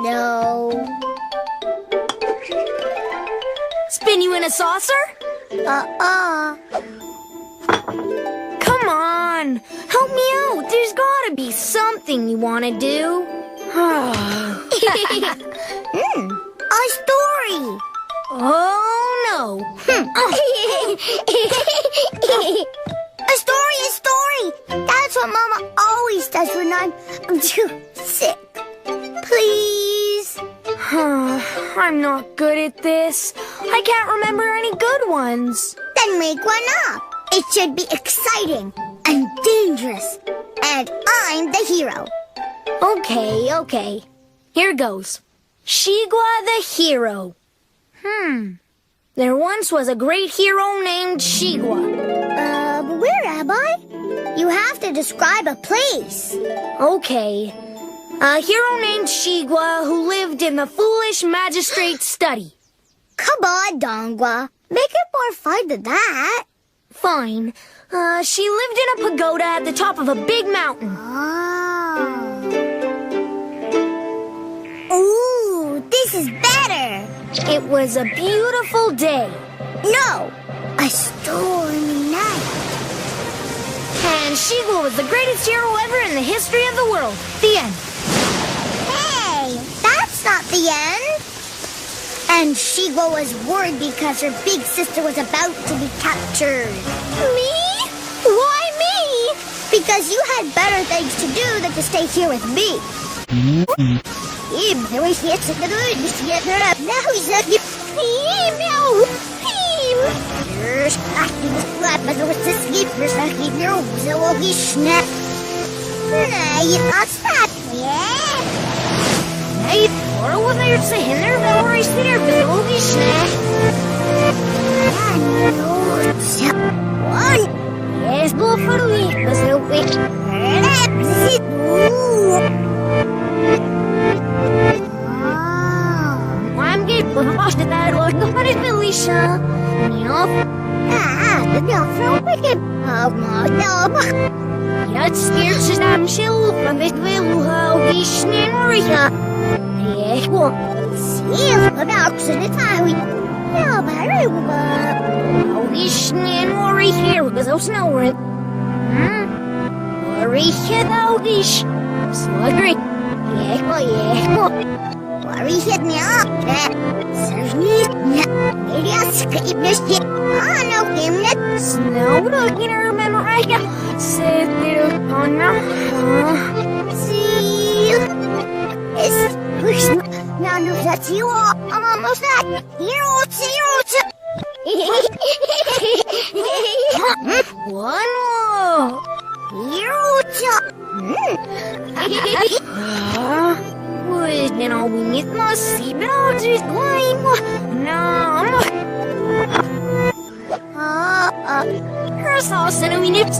No. Spin you in a saucer? Come on, help me out. There's gotta be something you want to do. A story. Oh, no. A story. That's what Mama always does when I'm too sick. Please. I'm not good at this. I can't remember any good ones. Then make one up. It should be exciting and dangerous. And I'm the hero. Okay. Here goes. Shigwa the hero. There once was a great hero named Shigwa. Where am I? You have to describe a place. Okay. A hero named Shigwa who lived in the foolish magistrate's study. Come on, Dongwa. Make it more fun than that. Fine. She lived in a pagoda at the top of a big mountain. Ooh, this is better. It was a beautiful day. No, a stormy night. And Shigwa was the greatest hero ever in the history of the world. The end. Hey, that's not the end. And Shigwa was worried because her big sister was about to be captured. Me? Why me? Because you had better things to do than to stay here with me. Nej, bara vad jag gjort så händer det var i sina biologiska. Yes, go for the week, but so quick. I'm good, but I'm watching that or the funny Felicia. The dog from wicked. Oh, my dog. Jag scared så I'm chill from it will how we snare. Yeah, go. See, about to the time. Yeah, very well. We snare here because I was nowhere. Worry hit out ish. So agree. Yeah, go. Worry hit me up. Certainly. Maybe I'll skip this shit. No, game net. Snow looking to remember I can sit there on See? It's now no, that's you all. I'm almost at hero. One more. Hero. Then all we need must see, but I'll just climb. No. Here's all 7 minutes.